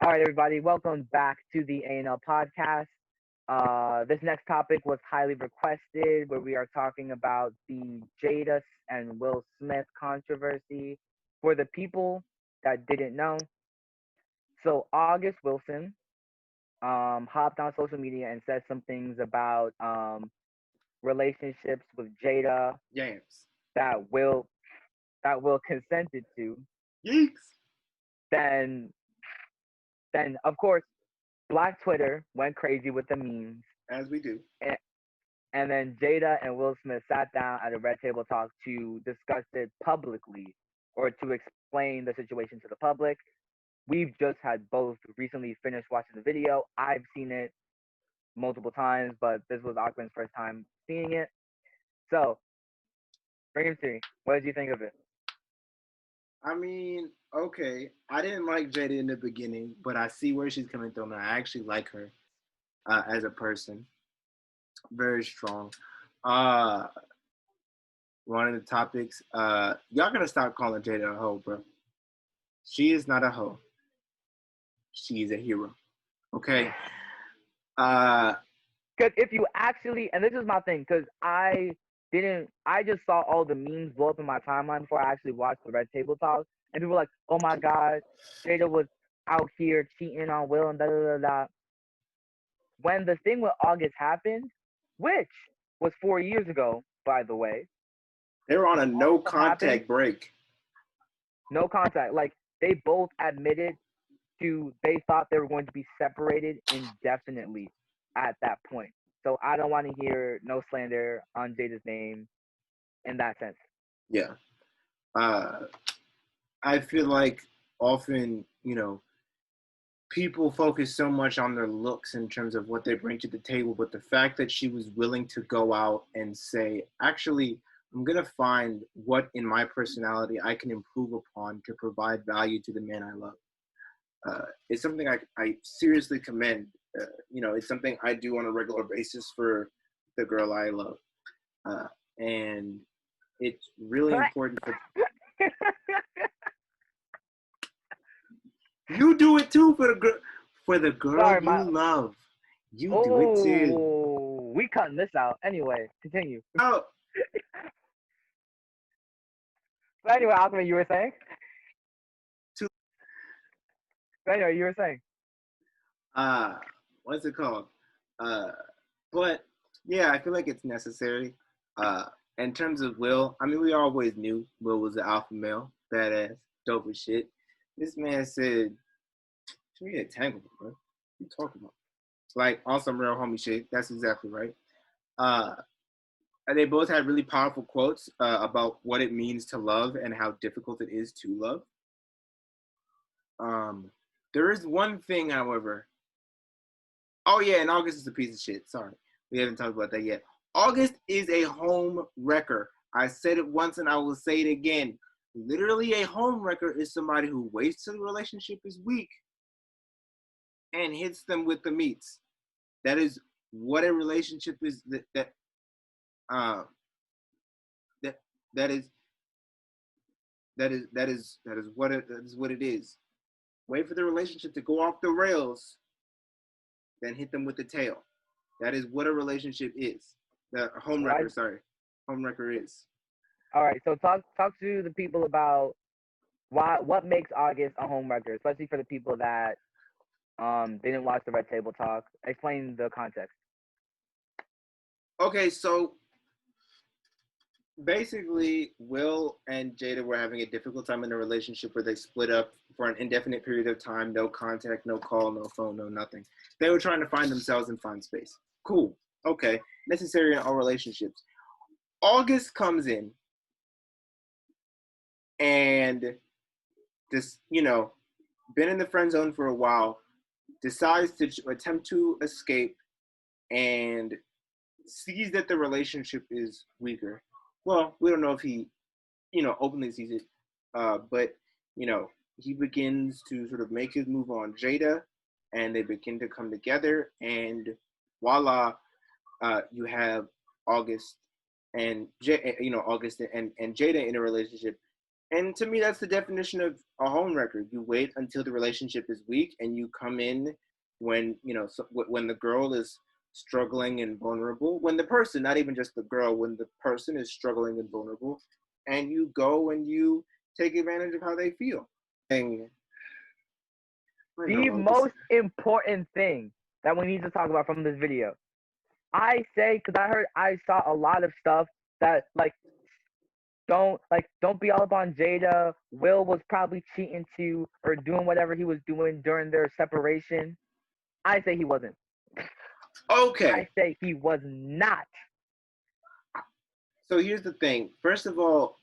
All right, everybody, welcome back to the A&L podcast. This next topic was highly requested, where we are talking about the Jada and Will Smith controversy. For the people that didn't know, so August Wilson hopped on social media and said some things about relationships with Jada James. that Will consented to. Yeeks. Then of course Black Twitter went crazy with the memes. As we do. And, and then Jada and Will Smith sat down at a red table talk to discuss it publicly or to explain the situation to the public. We've just had both recently finished watching the video. I've seen it multiple times, but this was Akman's first time seeing it. So, bring him to me. What did you think of it? I mean, okay. I didn't like Jada in the beginning, but I see where she's coming from. And I actually like her as a person. Very strong. Uh, One of the topics. Y'all gotta stop calling Jada a hoe, bro. She is not a hoe. She is a hero. Okay. Because if you actually, and this is my thing, because I just saw all the memes blow up in my timeline before I actually watched the Red Table Talk, and people were like, "Oh my God, Jada was out here cheating on Will and da da da da." When the thing with August happened, which was 4 years ago, by the way, they were on a no happened, contact break. no contact. Like they both admitted to they thought they were going to be separated indefinitely at that point. So I don't want to hear no slander on Jada's name in that sense. Yeah. Uh, I feel like often, people focus so much on their looks in terms of what they bring to the table, but the fact that she was willing to go out and say, actually, I'm going to find what in my personality I can improve upon to provide value to the man I love. It's something I seriously commend. It's something I do on a regular basis for the girl I love. And it's really important for you do it too for the girl Sorry, you love. You do it too. We cutting this out. Anyway, continue. Oh, So anyway, Alchemy, you were saying? to So anyway, you were saying? uh, what's it called? Uh, but yeah, I feel like it's necessary. Uh, in terms of Will, I mean, we always knew Will was the alpha male, badass, dope as shit. This man said, "Should we get tangled, bro? What you talking about?" Like on some real homie shit. That's exactly right. Uh, and they both had really powerful quotes about what it means to love and how difficult it is to love. Um, there is one thing, however. Oh yeah, and August is a piece of shit. Sorry, we haven't talked about that yet. August is a home wrecker. I said it once and I will say it again. Literally, a home wrecker is somebody who waits till the relationship is weak and hits them with the meats. That is what a relationship is. Uh, that that is that is what it is. Wait for the relationship to go off the rails, then hit them with the tail. That is what a relationship is. The home wrecker, sorry, home wrecker is. All right. So talk to the people about what makes August a home wrecker, especially for the people that didn't watch the Red Table Talk. Explain the context. Okay, so basically, Will and Jada were having a difficult time in a relationship where they split up for an indefinite period of time. No contact, no call, no phone, no nothing. They were trying to find themselves and find space. Cool. Okay. Necessary in all relationships. August comes in and just, been in the friend zone for a while, decides to attempt to escape and sees that the relationship is weaker. Well, we don't know if he openly sees it. But, he begins to sort of make his move on Jada and they begin to come together and voila, you have August and August and Jada in a relationship. And to me, that's the definition of a homewrecker. You wait until the relationship is weak, and you come in when when the girl is struggling and vulnerable. When the person, not even just the girl, when the person is struggling and vulnerable, and you go and you take advantage of how they feel. And The most important thing that we need to talk about from this video, I say, because I saw a lot of stuff that don't be all up on Jada. Will was probably cheating too or doing whatever he was doing during their separation. I say he wasn't. Okay. I say he was not. So here's the thing. First of all,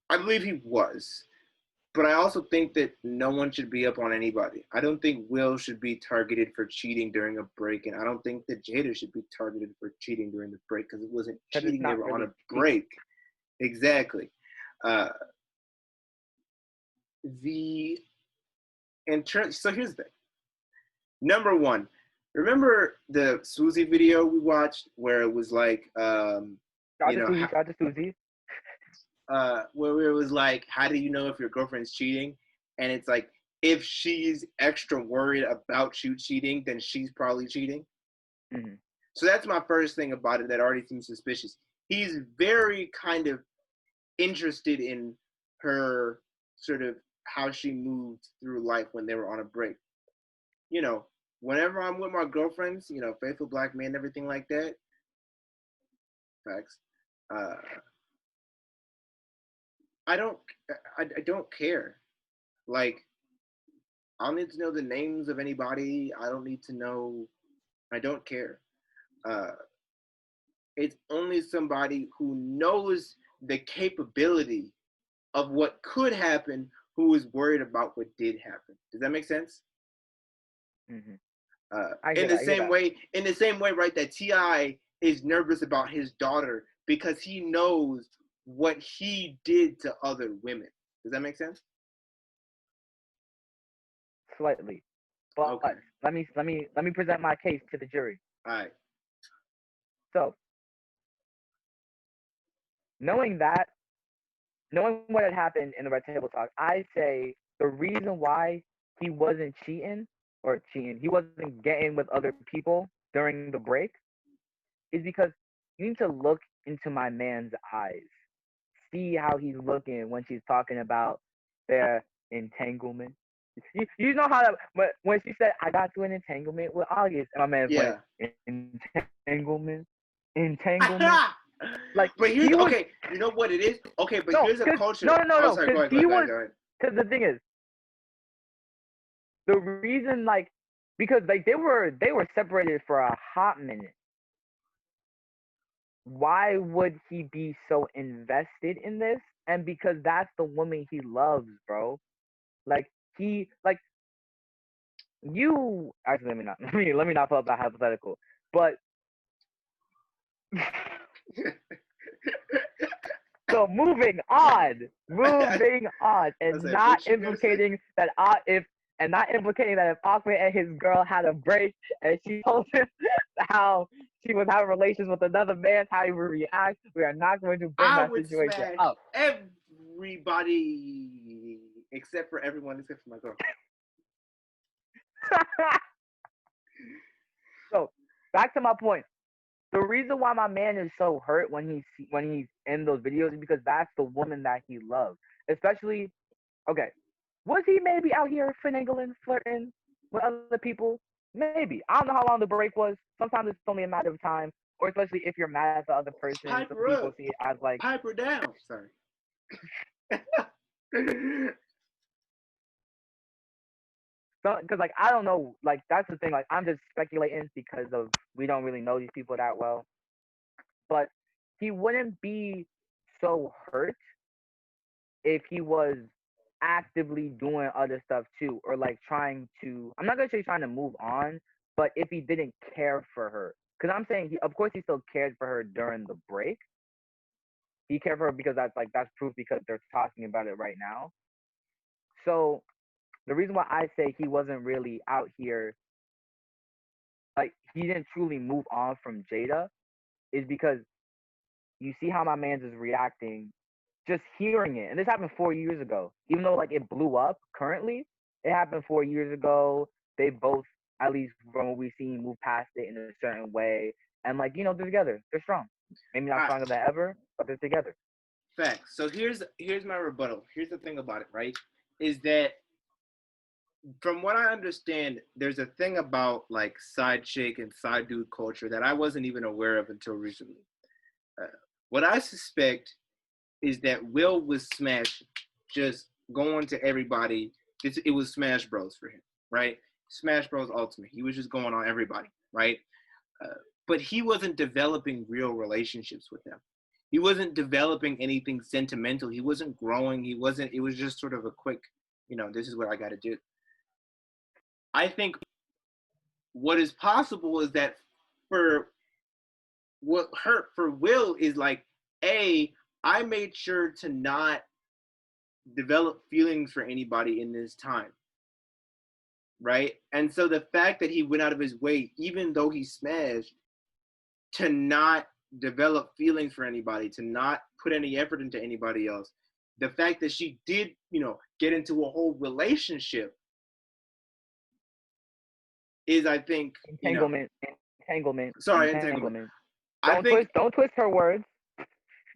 I believe he was. But I also think that no one should be up on anybody. I don't think Will should be targeted for cheating during a break, and I don't think that Jada should be targeted for cheating during the break because it wasn't cheating. They were really on a break. Exactly. So here's the thing. Number one, remember the Susie video we watched where it was like, shout to Susie. Where it was like, how do you know if your girlfriend's cheating? And it's like, if she's extra worried about you cheating, then she's probably cheating. Mm-hmm. So that's my first thing about it that already seems suspicious. He's very kind of interested in her sort of how she moved through life when they were on a break. Whenever I'm with my girlfriends, faithful black men, everything like that. Facts. I don't care. Like, I don't need to know the names of anybody. I don't need to know. I don't care. It's only somebody who knows the capability of what could happen who is worried about what did happen. Does that make sense? Mm-hmm. In the same way, right, that T.I. is nervous about his daughter because he knows what he did to other women. Does that make sense? Slightly. But okay. let me present my case to the jury. All right. So, knowing what had happened in the Red Table Talk, I say the reason why he wasn't he wasn't getting with other people during the break is because you need to look into my man's eyes. See how he's looking when she's talking about their entanglement. You know how that when she said, I got to an entanglement with August, and my man's like, entanglement? Like, but here's okay. You know what it is? Okay, but here's a culture. No. Because the thing is, the reason because they were separated for a hot minute. Why would he be so invested in this? And because that's the woman he loves, bro. You actually let me not pull up that hypothetical. But so moving on, and not implicating that if Ahmed and his girl had a break and she told him how she was having relations with another man, how he would react. We are not going to bring that situation up. Everybody except for my girl. So back to my point. The reason why my man is so hurt when he's in those videos is because that's the woman that he loves. Especially, okay, was he maybe out here finagling, flirting with other people? Maybe. I don't know how long the break was. Sometimes it's only a matter of time, or especially if you're mad at the other person, some people see it as like pipe her down. Sorry. Because I don't know, that's the thing. I'm just speculating because we don't really know these people that well. But he wouldn't be so hurt if he was actively doing other stuff too, or trying to. I'm not gonna say trying to move on, but if he didn't care for her, because I'm saying of course he still cared for her during the break. He cared for her because that's proof because they're talking about it right now. So the reason why I say he wasn't really out here, he didn't truly move on from Jada, is because you see how my man's is reacting just hearing it, and this happened 4 years ago. Even though like it blew up currently, it happened 4 years ago. They both, at least from what we've seen, move past it in a certain way, and like they're together. They're strong. Maybe not stronger than ever, but they're together. Facts. So here's my rebuttal. Here's the thing about it, right? Is that from what I understand, there's a thing about like side chick and side dude culture that I wasn't even aware of until recently. What I suspect is that Will was smash, just going to everybody. It was Smash Bros for him, right? Smash Bros Ultimate. He was just going on everybody, right? But he wasn't developing real relationships with them. He wasn't developing anything sentimental. He wasn't growing. It was just sort of a quick, this is what I got to do. I think what is possible is that for Will is like, I made sure to not develop feelings for anybody in this time. Right? And so the fact that he went out of his way, even though he smashed, to not develop feelings for anybody, to not put any effort into anybody else, the fact that she did, get into a whole relationship is, I think, entanglement. Sorry, entanglement. Don't twist her words.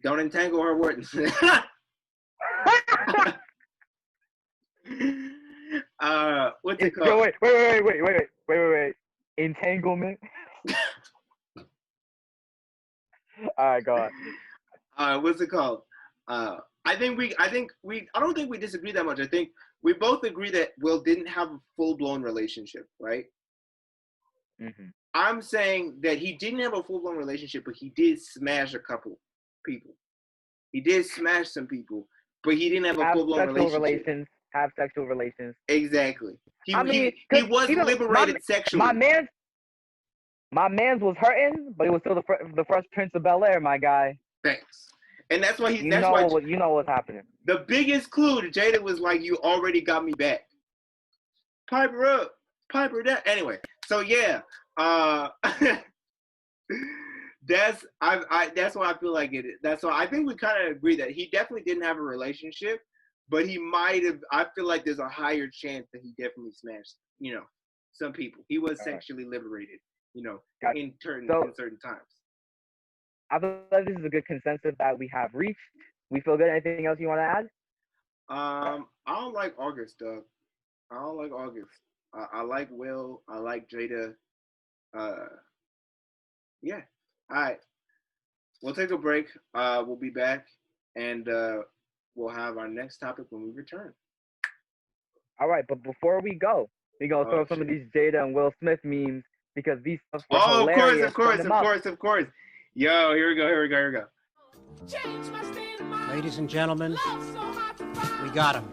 Don't entangle her words. What's it called? Wait. Entanglement. All right, go on. What's it called? I don't think we disagree that much. I think we both agree that Will didn't have a full-blown relationship, right? Mm-hmm. I'm saying that he didn't have a full-blown relationship, but he did smash a couple people. He did smash some people, but he didn't have a full-blown relationship. Have sexual relations. Exactly. He was liberated sexually. My man's was hurting, but it was still the Fresh Prince of Bel-Air, my guy. Thanks. And that's why you know what's happening. The biggest clue to Jada was like, you already got me back. Piper up, Piper down. Anyway, so yeah, that's why I feel like it. That's why I think we kind of agree that he definitely didn't have a relationship, but he might have. I feel like there's a higher chance that he definitely smashed, some people. He was sexually liberated, in certain times. I feel like this is a good consensus that we have reached. We feel good. Anything else you want to add? I don't like August, Doug. I don't like August. I like Will. I like Jada. Yeah. All right. We'll take a break. We'll be back, and we'll have our next topic when we return. All right, but before we go, we're going to throw some of these Jada and Will Smith memes because these stuff were hilarious. Of course. Yo, here we go. Ladies and gentlemen, we got him.